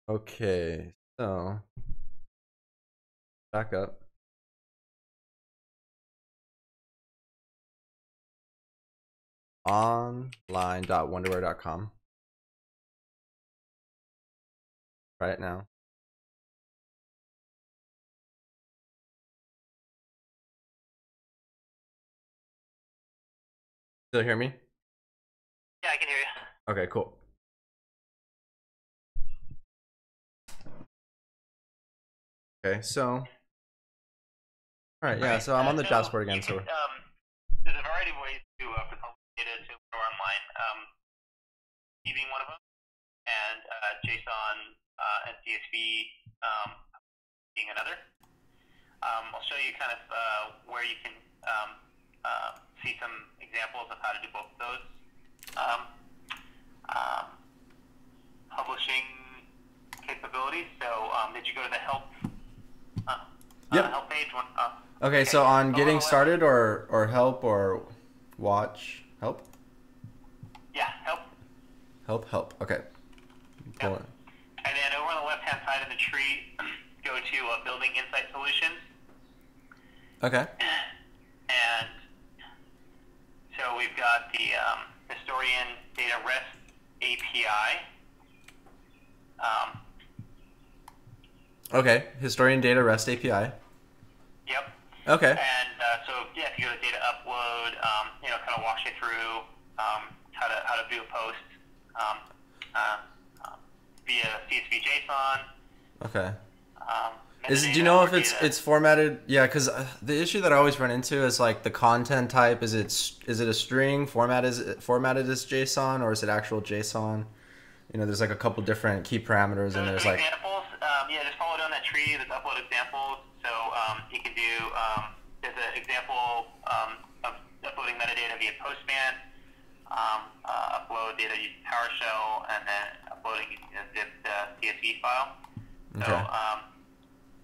Okay, so back up. Online.wonderware.com right now. Still hear me? Yeah, I can hear you. Okay, cool. Okay, so all right, yeah. Right. So I'm on the So dashboard again. you can So there's a variety of ways to present data to Wonderware Online. Being one of them, and Json and CSV being another. I'll show you kind of where you can see some examples of how to do both of those. Um, um, Publishing capabilities. So did you go to the help yep. help page? Okay, so on So getting started or help or watch help? Yeah, help. Help. Okay. Pull Yep. it. And then over on the left-hand side of the tree, go to Building Insight Solutions. Okay. And so we've got the Historian Data REST API. Okay. Historian Data REST API. Yep. Okay. And so yeah, if you go to data upload, kind of walks you through how to view a post via CSV JSON. Okay. Do you Metadata know or if it's data. formatted? Yeah, because the issue that I always run into is like the content type. Is it a string format? Is it formatted as JSON or is it actual JSON? You know, there's like a couple different key parameters, So and there's there's some like examples. Just follow down that tree. There's upload examples. So you can do. There's an example of uploading metadata via Postman. Upload data using PowerShell, and then uploading using a zipped CSV file. So okay.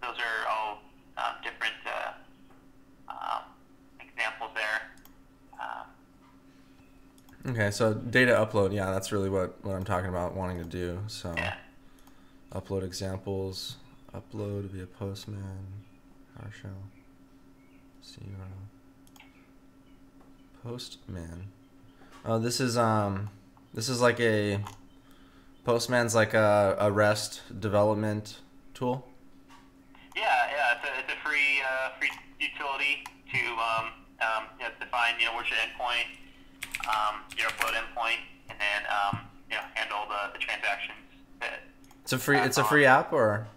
those are all different examples there. Okay, so data upload, yeah, that's really what I'm talking about wanting to do. So Yeah. upload examples, upload via Postman, PowerShell, CURL, Postman. Oh, this is like a Postman's like a REST development tool. Yeah. It's a free utility to define where's your endpoint, your upload endpoint, and then handle the transactions. That It's a free app or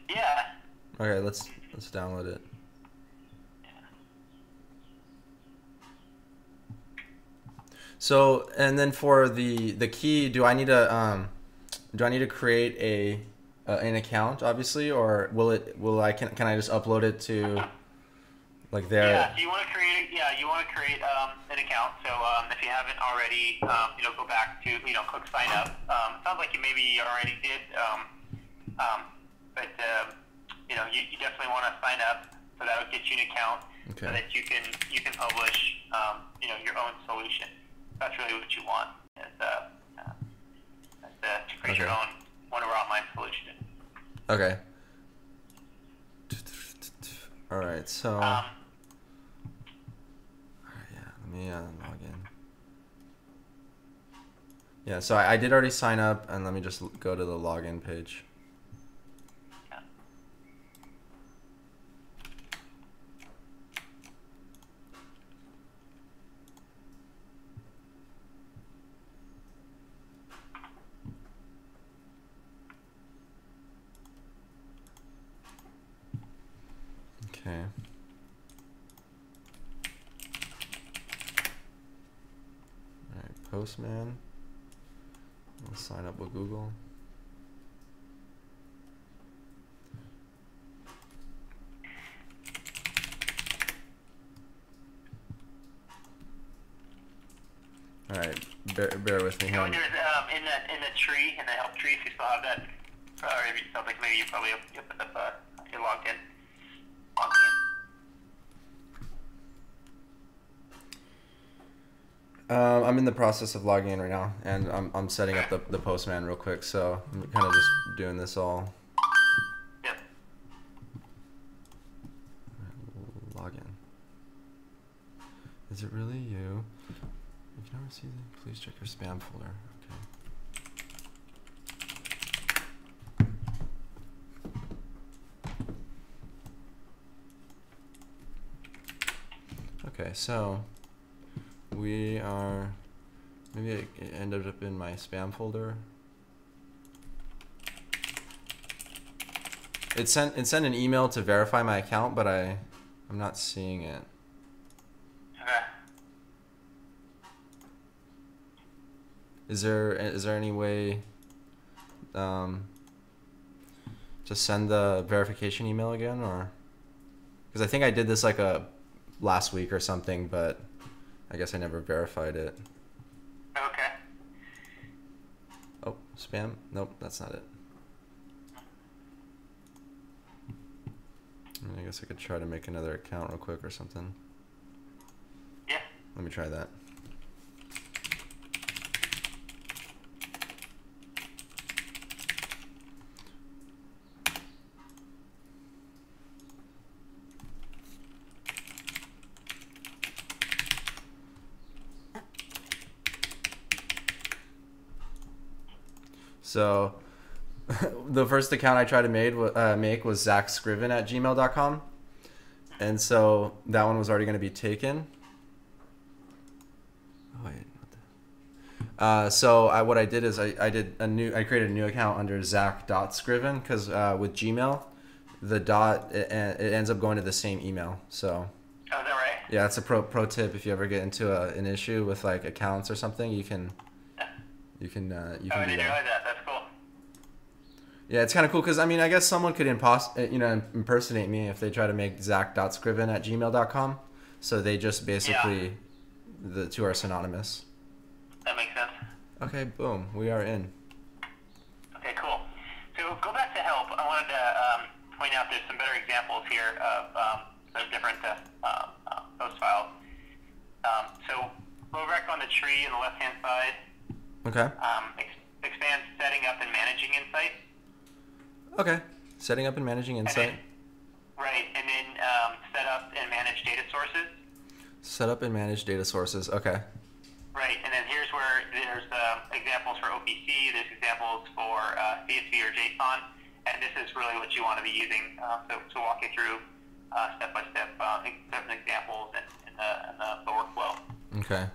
Yeah. okay, let's download it. So and then for the key, do I need to create an account obviously, or can I just upload it to like Yeah, there? so you want to create an account. So if you haven't already, go back to click sign up. Sounds like you maybe already did, but you definitely want to sign up. So that would get you an account, so Okay. that you can publish your own solution. That's really what you want to create your Okay. own Wonderware Online solution. Okay. All right. So yeah, let me log in. Yeah, so I did already sign up, and let me just go to the login page. Okay. All right, Postman. Let's sign up with Google. All right, bear with me here. There's in the tree, in the help tree, if you still have that, or it sounds like maybe you probably put up you're logged in. Logging in. I'm in the process of logging in right now, and I'm setting up the Postman real quick, so I'm kind of just doing this all. Yep. Log in. Is it really you? If you don't receive it, please check your spam folder. Okay. Okay, so we are, maybe it ended up in my spam folder. It sent an email to verify my account, but I'm not seeing it. Okay. Is there any way to send the verification email again, or because I think I did this like last week or something, but I guess I never verified it. Okay. Oh, spam? Nope, that's not it. I guess I could try to make another account real quick or something. Yeah. Let me try that. So the first account I tried to make was Zack Scriven at gmail.com. And so that one was already going to be taken. Oh, wait. So what I did is I created a new account under Zack.Scriven because with Gmail, the dot, it ends up going to the same email. So. Oh, is that right? Yeah, that's a pro tip. If you ever get into an issue with like accounts or something, you can I do didn't that. realize that. That's cool. Yeah, it's kind of cool because I mean, I guess someone could impersonate me if they try to make Zack.Scriven at gmail.com. So they just basically, the two are synonymous. That makes sense. Okay, boom, we are in. Okay, cool. So go back to help. I wanted to point out there's some better examples here of some different post files. So go back on the tree on the left-hand side. Okay. Expand setting up and managing Insight. Okay. Setting up and managing Insight. Right, and then set up and manage data sources. Set up and manage data sources. Okay. Right, and then here's where there's examples for OPC, there's examples for CSV or JSON, and this is really what you want to be using. So walk you through step-by-step certain examples in the workflow. Okay.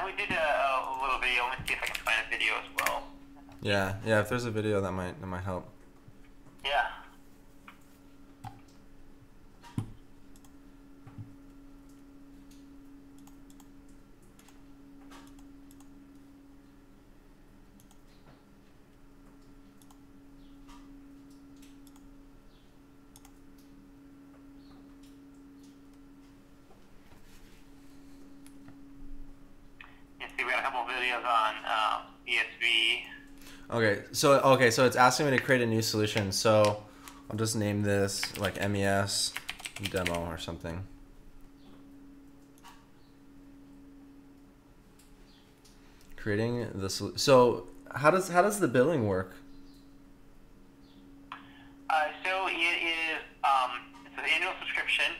We did a little video. Let me see if I can find a video as well. Yeah. If there's a video, that might help. Yeah. We got a couple of videos on ESV. Okay, so it's asking me to create a new solution. So I'll just name this like MES demo or something. Creating the so how does the billing work? So it is it's an annual subscription.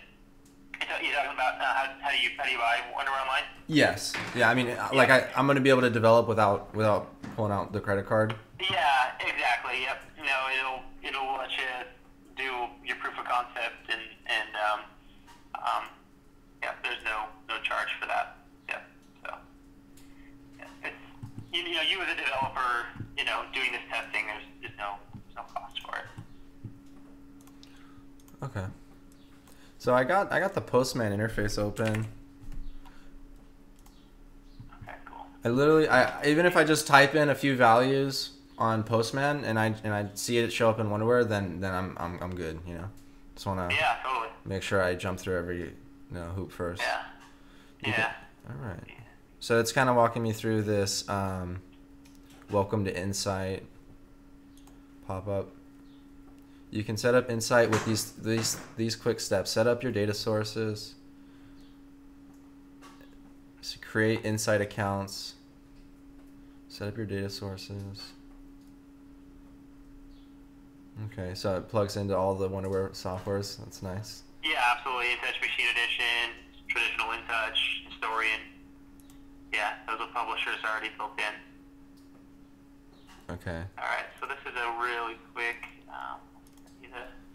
You're talking about how do you buy Wonderware Online? Yes. Yeah. I mean, like I'm going to be able to develop without pulling out the credit card. Yeah. Exactly. Yep. It'll let you do your proof of concept and yeah. There's no charge for that. Yeah. So yeah, it's you as a developer doing this testing. There's no cost for it. Okay. So I got the Postman interface open. Okay, cool. Even if I just type in a few values on Postman and I see it show up in Wonderware, then I'm good. Just wanna. Yeah, totally. make sure I jump through every hoop first. Yeah. All right. So it's kind of walking me through this welcome to Insight pop-up. You can set up Insight with these quick steps. Set up your data sources. So create Insight accounts. Set up your data sources. Okay, so it plugs into all the Wonderware softwares. That's nice. Yeah, absolutely. InTouch Machine Edition, traditional InTouch, Historian. Yeah, those are publishers already built in. Okay. All right, so this is a really quick.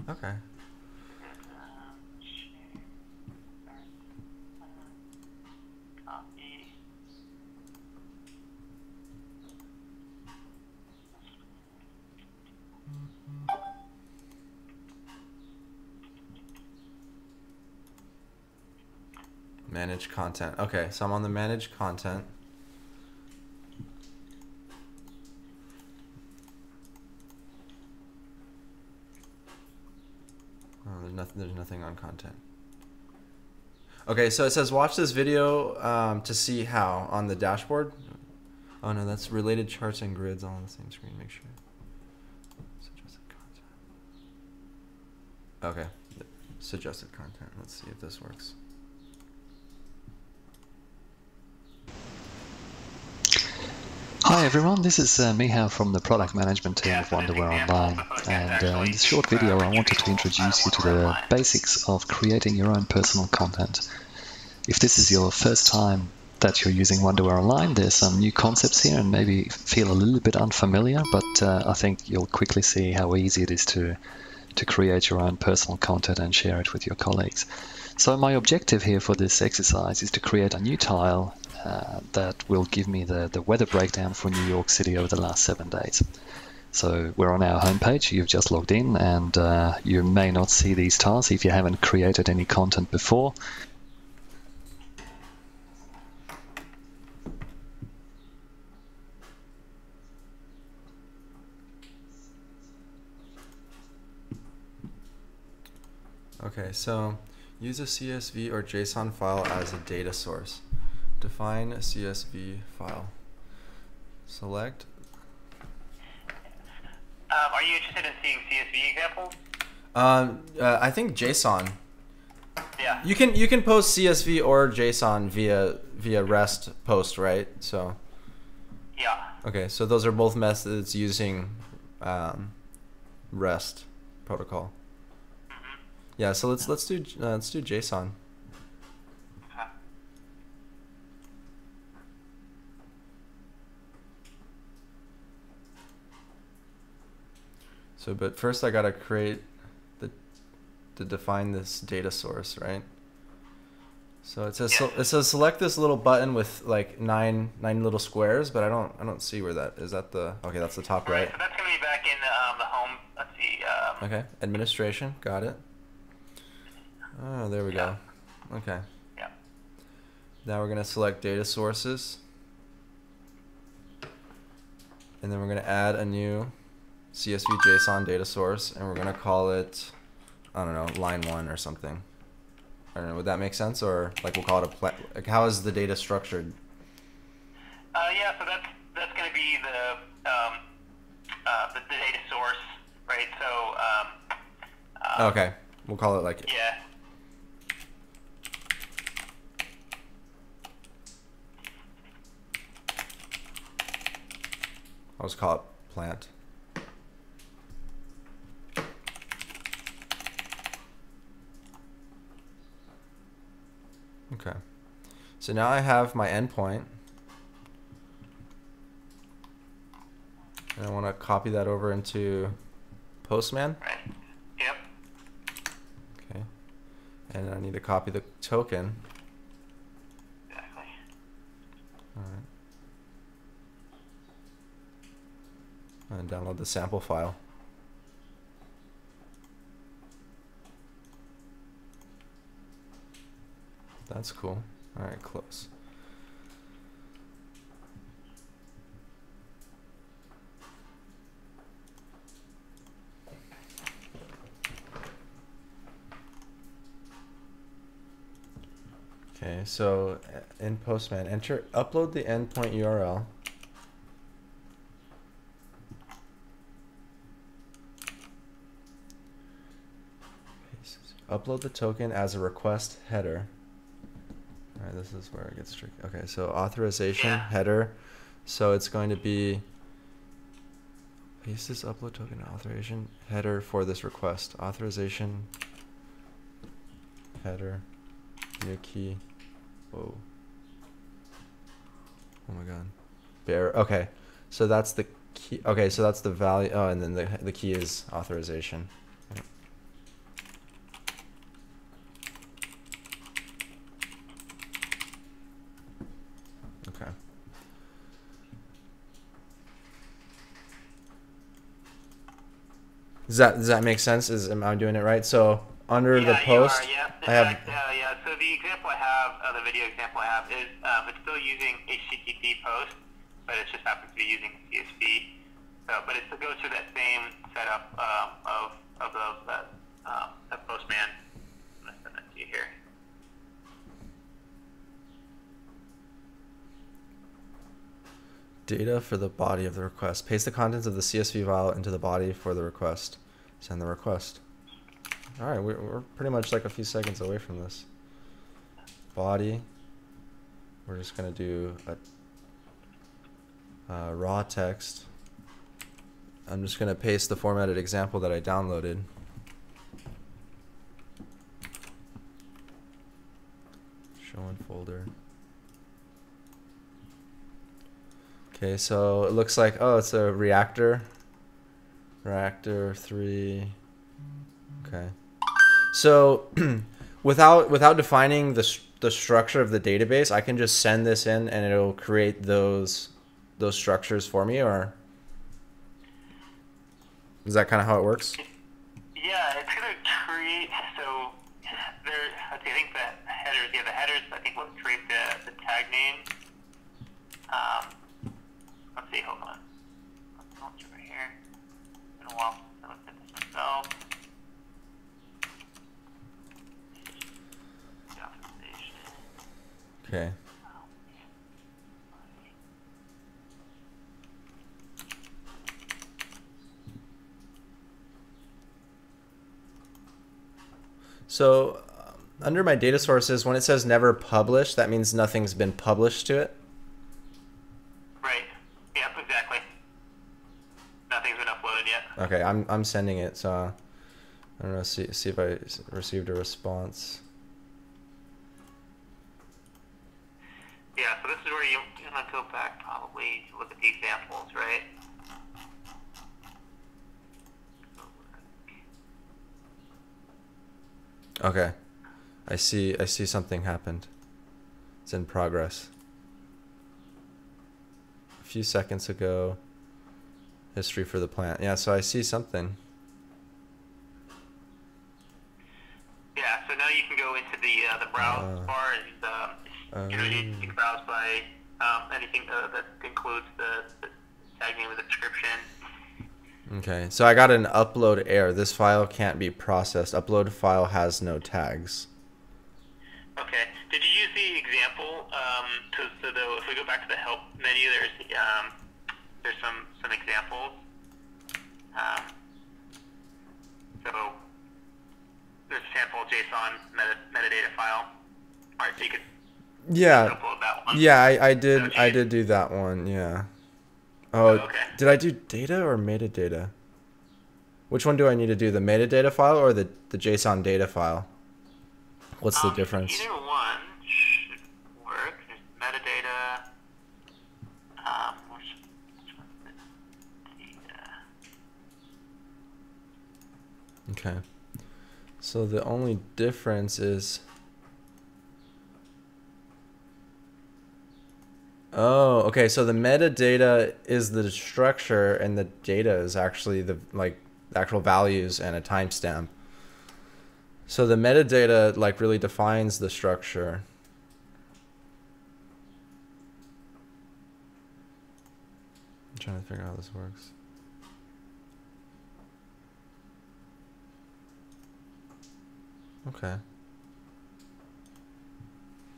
Okay. Copy. Manage content. Okay, so I'm on the manage content. Oh, there's nothing on content. Okay, so it says watch this video to see how on the dashboard. Oh no, that's related charts and grids all on the same screen. Make sure. Suggested content. Okay, suggested content. Let's see if this works. Hi everyone, this is Michał from the product management team of Wonderware Online, and in this short video I wanted to introduce you to the basics of creating your own personal content. If this is your first time that you're using Wonderware Online, there's some new concepts here and maybe feel a little bit unfamiliar, but I think you'll quickly see how easy it is to create your own personal content and share it with your colleagues. So my objective here for this exercise is to create a new tile that will give me the weather breakdown for New York City over the last 7 days. So we're on our homepage, you've just logged in, and you may not see these tiles if you haven't created any content before. Okay, so use a CSV or JSON file as a data source. Define a CSV file. Select. Are you interested in seeing CSV examples? I think JSON. Yeah. You can post CSV or JSON via REST post, right? So. Yeah. Okay, so those are both methods using REST protocol. Mm-hmm. Yeah, so let's do JSON. Okay. So, but first I gotta create to define this data source, right? So it says select this little button with like nine little squares, but I don't see where that is. That the okay? That's the top right. So that's gonna be back in the home. Let's see. Okay, administration, got it. Oh, there we go. Okay. Yeah. Now we're gonna select data sources, and then we're gonna add a new CSV JSON data source, and we're gonna call it, I don't know, line 1 or something. I don't know, would that make sense? Or like we'll call it like how is the data structured? Yeah, so that's going to be the data source, right? So Okay, we'll call it like yeah. I'll just call it plant. Okay, so now I have my endpoint, and I want to copy that over into Postman. Right. Yep. Okay, and I need to copy the token. Exactly. All right, and download the sample file. That's cool. All right, close. Okay, so in Postman, upload the endpoint URL. Upload the token as a request header. All right, this is where it gets tricky. Okay, so authorization header. So it's going to be paste this upload token authorization header for this request. Authorization header new key. Whoa. Oh my god. Okay, so that's the key. Okay, so that's the value. Oh, and then the key is authorization. Okay. Does that make sense? Am I doing it right? So under the post, I have. So the example I have, the video example I have is it's still using HTTP post, but it just happens to be using CSV. So, but it goes through that same setup of the Postman. I'm gonna send that to you here. Data for the body of the request. Paste the contents of the CSV file into the body for the request. Send the request. All right, we're pretty much like a few seconds away from this. Body. We're just gonna do a raw text. I'm just gonna paste the formatted example that I downloaded. Show in folder. Okay, so it looks like, oh, it's a reactor. Reactor 3. Okay. So without defining the structure of the database, I can just send this in and it'll create those structures for me, or is that kind of how it works? Yeah, it's gonna create. So there, I think the headers. Yeah, the headers. I think will create the tag name. Let's see. Hold on. Let's go over here. It's been a while since I looked at this myself. Okay. So under my data sources, when it says never published, that means nothing's been published to it? Right. Yep, exactly. Nothing's been uploaded yet. Okay, I'm sending it, so I don't know, see if I received a response. Yeah, so this is where you're going to go back probably to look at the examples, right? Okay. I see something happened. It's in progress. A few seconds ago, history for the plant. Yeah, so I see something. Yeah, so now you can go into the browse bar and you can browse by anything that includes the tag name of the description. Okay, so I got an upload error. This file can't be processed. Upload file has no tags. Okay. Did you use the example? If we go back to the help menu, there's some examples. So there's a sample JSON metadata file. All right, so you could upload that one. Yeah, I did do that one. Yeah. Oh, okay. Did I do data or metadata? Which one do I need to do? The metadata file or the JSON data file? What's the difference? Either one should work. There's metadata. Which one's the data? Okay. So the only difference is... Oh, okay. So the metadata is the structure, and the data is actually the actual values and a timestamp. So the metadata really defines the structure. I'm trying to figure out how this works.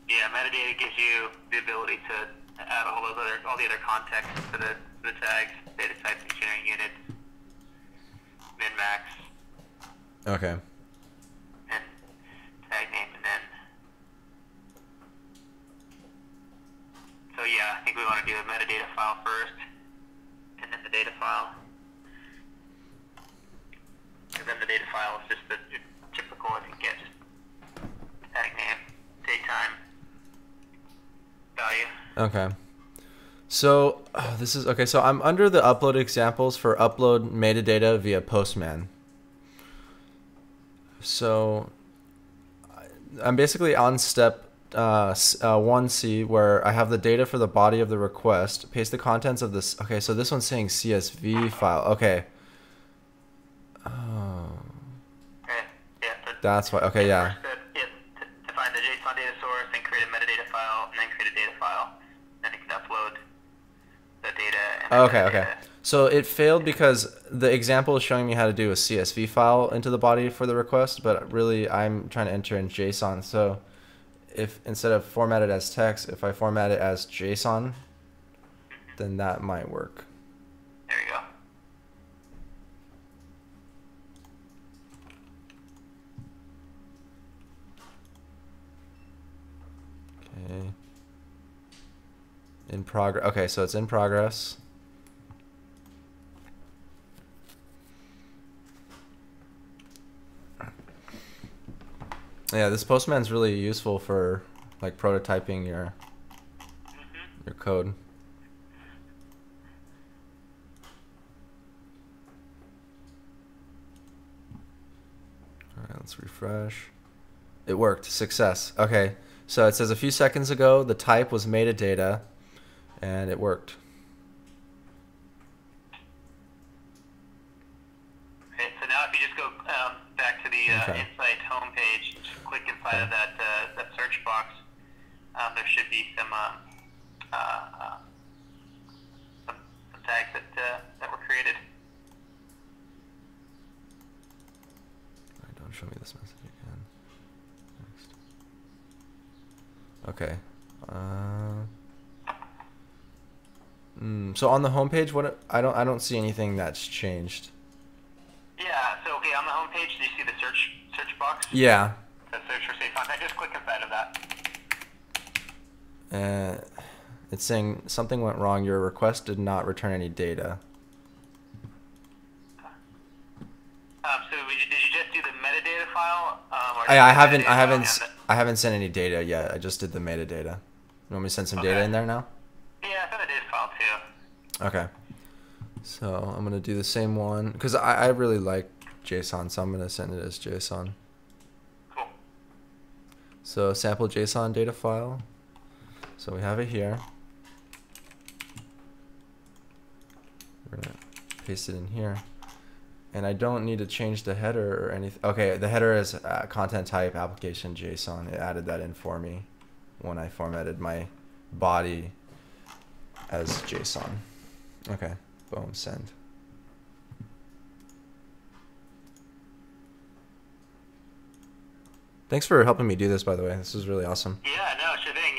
Yeah, you the ability to add all the other context to the tags, data types, engineering units, min max. Okay. And tag name, and then. So yeah, I think we want to do a metadata file first, and then the data file. And then the data file is just the typical, I think, just tag name, date time, value. Okay. So this is okay. So I'm under the upload examples for upload metadata via Postman. So I'm basically on step 1C, where I have the data for the body of the request. Paste the contents of this. Okay, so this one's saying CSV file. Okay. Oh. Okay. Yeah. That's why. Okay. Yeah. To find the JSON data source and create a metadata file, and then create a data file. Then you can upload the data. And Okay. Okay. So it failed because the example is showing me how to do a CSV file into the body for the request, but really I'm trying to enter in JSON. So if instead of format it as text, if I format it as JSON, then that might work. There you go. Okay. In progress. Okay, so it's in progress. Yeah, this Postman's really useful for like prototyping your code. All right, let's refresh. It worked. Success. Okay, so it says a few seconds ago the type was metadata, and it worked. Okay, so now if you just go back to the Insight homepage, just click inside of that search box. There should be some tags that were created. All right, don't show me this message again. Next. Okay. So on the homepage, I don't see anything that's changed. Yeah. So okay, on the homepage, do you see the search box? Yeah. The search for safe content. Just click inside of that. It's saying something went wrong. Your request did not return any data. So did you just do the metadata file? I haven't sent any data yet. I just did the metadata. You want me to send some data in there now? Yeah, send the data file too. Okay. So I'm gonna do the same one because I really like JSON, so I'm gonna send it as JSON. Cool. So sample JSON data file. So we have it here. We're gonna paste it in here. And I don't need to change the header or anything. Okay, the header is content type application JSON. It added that in for me when I formatted my body as JSON. Okay, boom, send. Thanks for helping me do this, by the way. This is really awesome. Yeah, no, sure thing.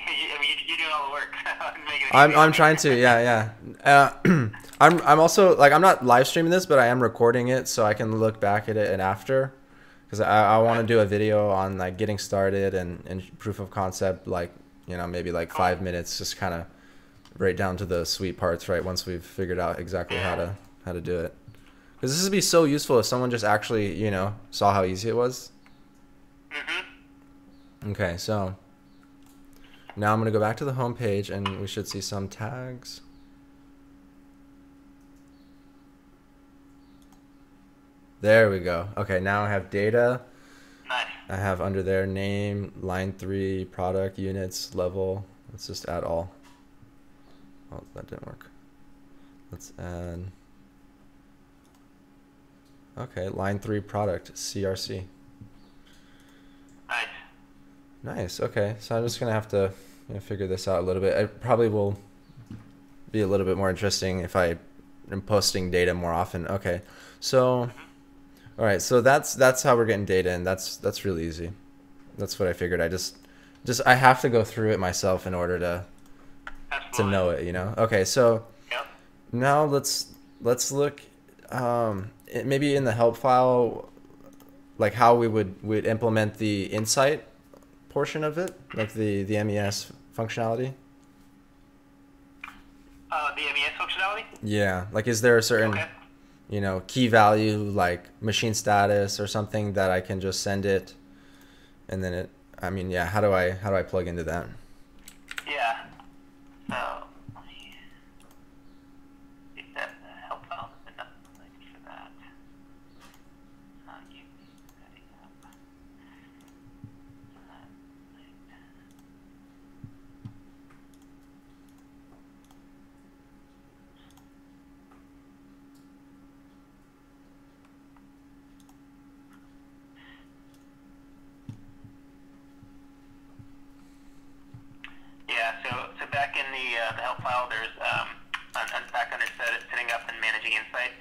You're doing all the work. I'm trying to, yeah. I'm also like I'm not live streaming this, but I am recording it so I can look back at it and after, because I want to do a video on like getting started and proof of concept, like maybe like 5 minutes, just kind of right down to the sweet parts, right? Once we've figured out exactly how to do it, because this would be so useful if someone just actually saw how easy it was. Okay, so now I'm gonna go back to the home page and we should see some tags. There we go. Okay, now I have data. Nice. I have under there name, line 3, product, units, level. Let's just add all. Oh, that didn't work. Let's add. Okay, line 3 product, CRC. Nice. Nice. Okay, so I'm just gonna have to figure this out a little bit. It probably will be a little bit more interesting if I am posting data more often. Okay, so all right, so that's how we're getting data, and that's really easy. That's what I figured. I just just I have to go through it myself in order to know it, you know. Okay, so now let's look maybe in the help file, like how we would implement the insight portion of it, like the MES functionality. The MES functionality? Yeah, like is there a certain you know, key value like machine status or something that I can just send it, and then it, I mean, yeah, how do I plug into that? Yeah. So let me get that help file enough for that. You setting up. Yeah, so back in the help file, there's back under setting up and managing Insight,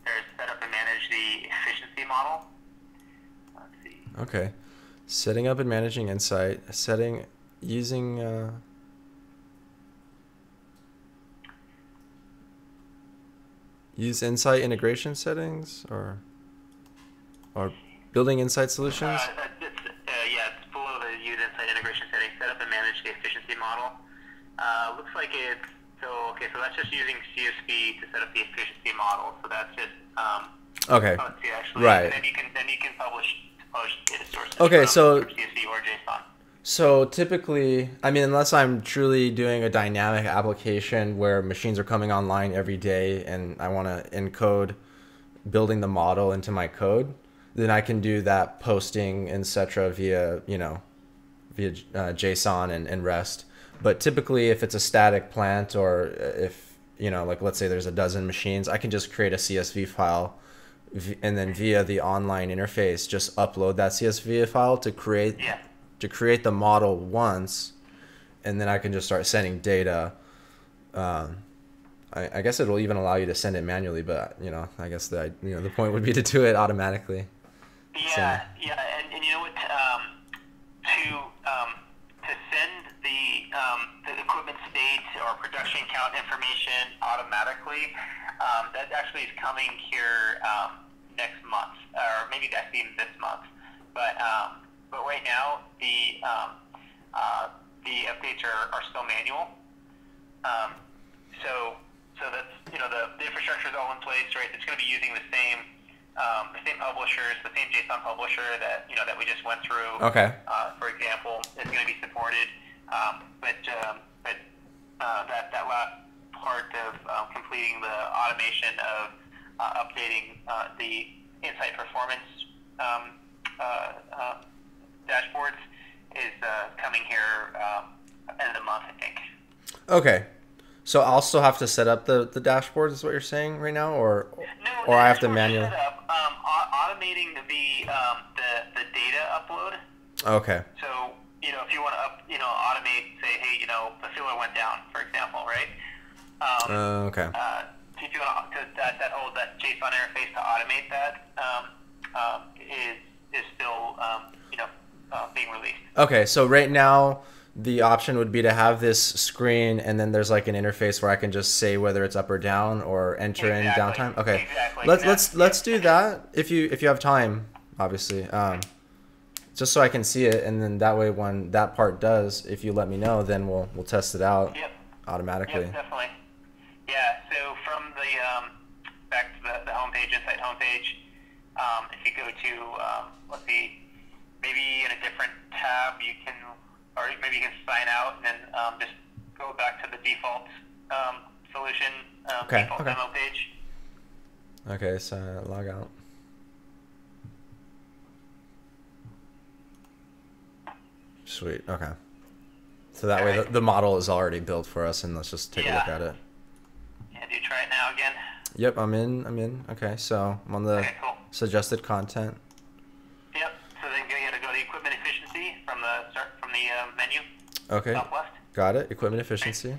there's set up and manage the efficiency model. Let's see. Okay, setting up and managing Insight, using use Insight integration settings or building Insight solutions. It's below the use Insight integration settings. Set up and manage the efficiency model. Looks like it's so that's just using CSV to set up the efficiency model. So that's just okay. Let's see, actually, right. And then you can publish data sources. Okay, so CSV or JSON. So typically, I mean, unless I'm truly doing a dynamic application where machines are coming online every day and I want to encode building the model into my code, then I can do that posting, etc. via JSON and REST. But typically, if it's a static plant or if, you know, like let's say there's a dozen machines, I can just create a CSV file and then via the online interface, just upload that CSV file to create the model once, and then I can just start sending data. I guess it'll even allow you to send it manually, but you know, I guess the point would be to do it automatically. Yeah, and you know what? To send the equipment state or production count information automatically, that actually is coming here next month, or maybe that's even this month, but right now the updates are still manual. So that's, you know, the infrastructure is all in place, right? It's going to be using the same publishers, the same JSON publisher that we just went through. Okay. For example, is going to be supported, but that last part of completing the automation of updating the Insight performance dashboards is coming here end of the month, I think. Okay. So I'll still have to set up the dashboards, is what you're saying right now, or I have to manually set up, automating the data upload. Okay. So, you know, if you want to automate, say, hey, you know, the filler went down, for example, right? Okay. If you want to that JSON interface to automate that is still being released. Okay, so right now the option would be to have this screen, and then there's like an interface where I can just say whether it's up or down or enter in downtime. Okay, let's do that if you have time, obviously, just so I can see it, and then that way when that part does, if you let me know, then we'll test it out automatically. Yep, definitely. Yeah. So from the back to the homepage, Insight homepage, if you go to let's see, maybe in a different tab, you can. Or maybe you can sign out and then just go back to the default solution, default demo page. Okay, so log out. Sweet, okay. So that way the model is already built for us, and let's just take a look at it. Yeah, do you try it now again? Yep, I'm in. Okay, so I'm on the suggested content. Yep, so then you got to go to equipment efficiency from the menu. Okay. Top left. Got it. Equipment efficiency.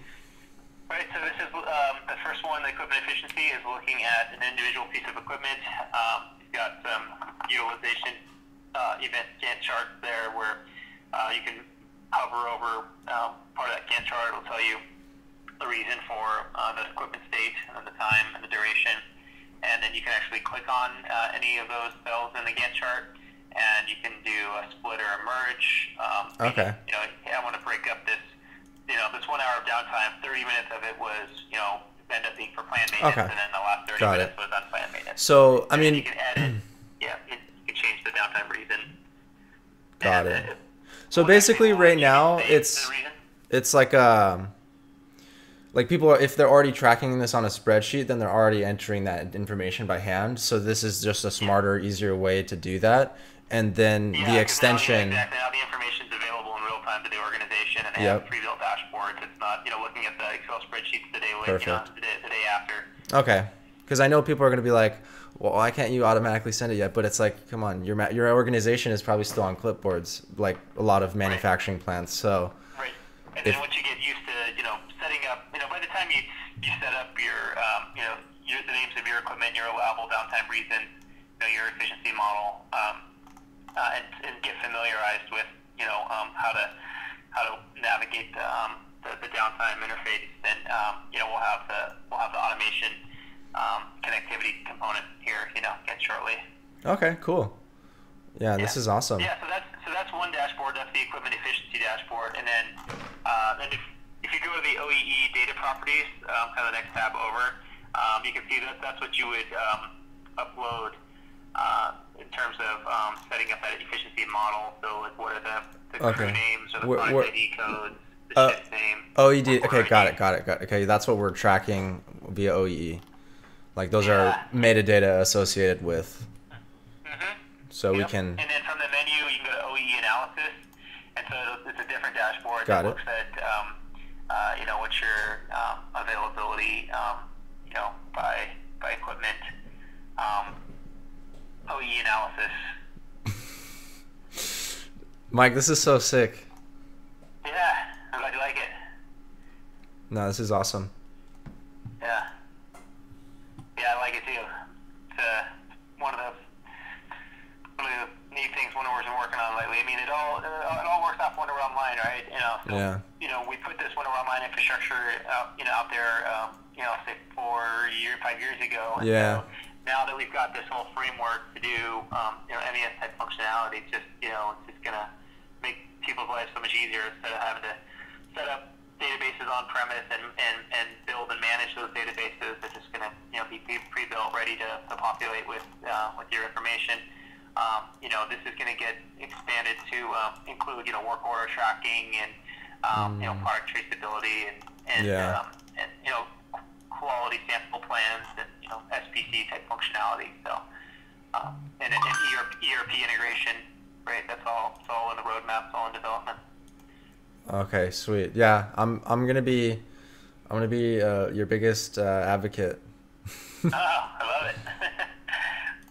Right. So this is the first one. The equipment efficiency is looking at an individual piece of equipment. You've got some utilization event Gantt chart there where you can hover over part of that Gantt chart. It'll tell you the reason for the equipment state and the time and the duration. And then you can actually click on any of those cells in the Gantt chart, and you can do a split or a merge. Okay. You know, hey, I want to break up this, you know, this 1 hour of downtime. 30 minutes of it was, you know, end up being for planned maintenance, Okay. and then the last 30 Got minutes it. was unplanned maintenance. So, I And then mean, you can edit, you can change the downtime reason. got And, it. So basically right now it's like people are, if they're already tracking this on a spreadsheet, then they're already entering that information by hand. So this is just a smarter, easier way to do that. And then the extension. Exactly. Now the information's available in real time to the organization, and they have pre-built dashboards. It's not, you know, looking at the Excel spreadsheets the day later, you know, the day after. Okay. Because I know people are going to be like, well, why can't you automatically send it yet? But it's like, come on, your organization is probably still on clipboards, like a lot of manufacturing plants. So. Right. And then once you get used to, you know, setting up, you know, by the time you set up your, you know, the names of your equipment, your allowable downtime reason, you know, your efficiency model, and get familiarized with, you know, how to navigate the downtime interface, then you know, we'll have the automation connectivity component here, you know, get shortly. Okay, cool. Yeah, this is awesome. Yeah, so that's one dashboard. That's the equipment efficiency dashboard, and then if you go to the OEE data properties, kind of the next tab over, you can see that's what you would upload in terms of setting up that efficiency model. So like, what are the crew names or the product ID codes, the shift name. OED. Okay, got it. Okay, that's what we're tracking via OEE. Like those are metadata associated with. So we can. And then from the menu, you can go to OEE analysis, and so it's a different dashboard that looks at you know, what's your availability, you know, by equipment. OEE analysis. Mike, this is so sick. Yeah, I'm glad you like it. No, this is awesome. Yeah, I like it too. It's one of the neat things Wonderware's been working on lately. I mean, it all works off Wonderware Online, right? You know, so, you know, we put this Wonderware Online infrastructure out there, you know, say 5 years ago. And so now that we've got this whole framework to do, you know, MES type functionality, it's just, you know, it's just gonna make people's lives so much easier instead of having to set up databases on premise and build and manage those databases. They're just gonna, you know, be pre-built, ready to populate with your information. You know, this is going to get expanded to include, you know, work order tracking and you know, product traceability and you know, quality sample plans and, you know, SPC type functionality. So and ERP integration, right? That's all. It's all in the roadmap. It's all in development. Okay, sweet. Yeah, I'm gonna be your biggest advocate. Oh, I love it.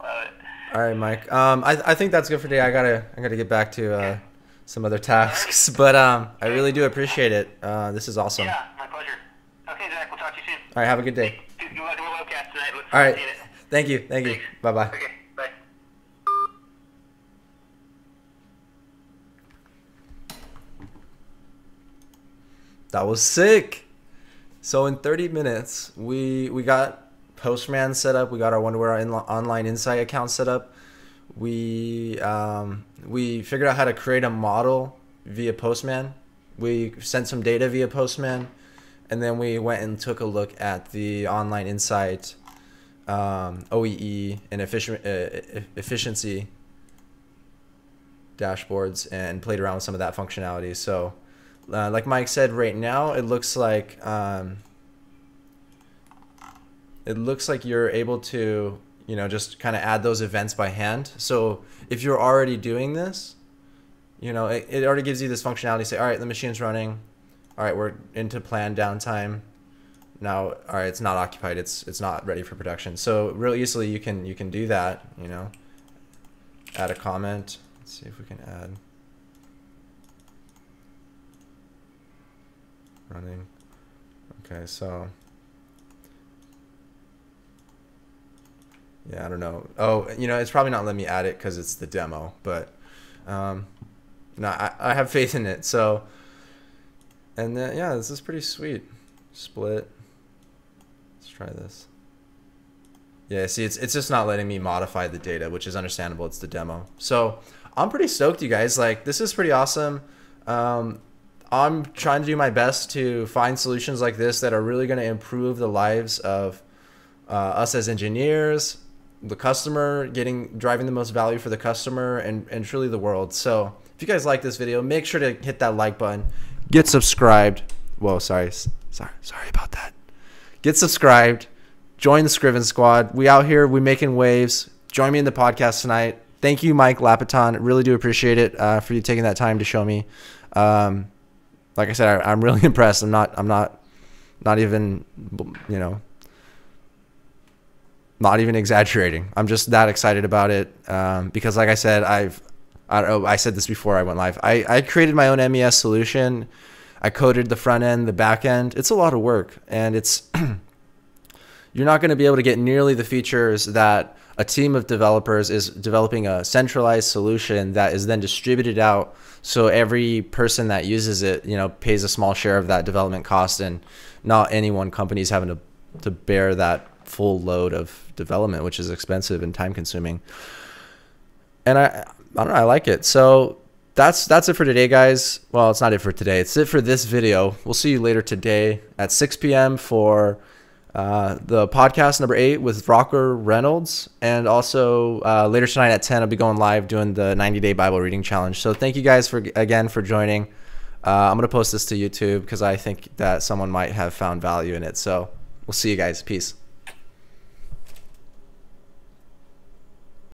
Love it. All right, Mike. I think that's good for today. I gotta get back to some other tasks, but I really do appreciate it. This is awesome. Yeah, my pleasure. Okay, Zach, we'll talk to you soon. All right, have a good day. Good luck in the webcast tonight. Look All right, forward to seeing it. thank you. Thanks. Bye bye. Okay, bye. That was sick. So in 30 minutes, we got Postman set up. We got our Wonderware Online Insight account set up. We figured out how to create a model via Postman. We sent some data via Postman, and then we went and took a look at the Online Insight OEE and efficiency dashboards and played around with some of that functionality. So like Mike said, right now it looks like you're able to, you know, just kind of add those events by hand. So if you're already doing this, you know, it already gives you this functionality. Say, all right, the machine's running. All right, we're into planned downtime. Now, all right, it's not occupied. It's not ready for production. So real easily you can do that. You know, add a comment. Let's see if we can add running. Okay, so. Yeah, I don't know. Oh, you know, it's probably not letting me add it because it's the demo, but no, I have faith in it. So And then, yeah, this is pretty sweet. Split. Let's try this. Yeah, see, it's just not letting me modify the data, which is understandable. It's the demo. So I'm pretty stoked, you guys. Like, this is pretty awesome. I'm trying to do my best to find solutions like this that are really going to improve the lives of us as engineers, the customer, driving the most value for the customer, and truly the world. So if you guys like this video, make sure to hit that like button. Get subscribed. Whoa, sorry about that. Get subscribed. Join the Scriven squad. We out here. We making waves. Join me in the podcast tonight. Thank you, Mike Llapitan. Really do appreciate it for you taking that time to show me. Like I said, I'm really impressed. I'm not even, you know, not even exaggerating. I'm just that excited about it because, like I said, I don't know. I said this before I went live. I created my own MES solution. I coded the front end, the back end. It's a lot of work, and it's you're not going to be able to get nearly the features that a team of developers is developing a centralized solution that is then distributed out, so every person that uses it, you know, pays a small share of that development cost, and not any one company is having to bear that full load of development, which is expensive and time consuming. And I don't know, I like it. So that's it for today, guys. Well, it's not it for today. It's it for this video. We'll see you later today at 6 p.m. for the podcast number 8 with Rocker Reynolds, and also later tonight at 10 I'll be going live doing the 90-day Bible reading challenge. So thank you guys again for joining. I'm gonna post this to YouTube because I think that someone might have found value in it. So we'll see you guys. Peace.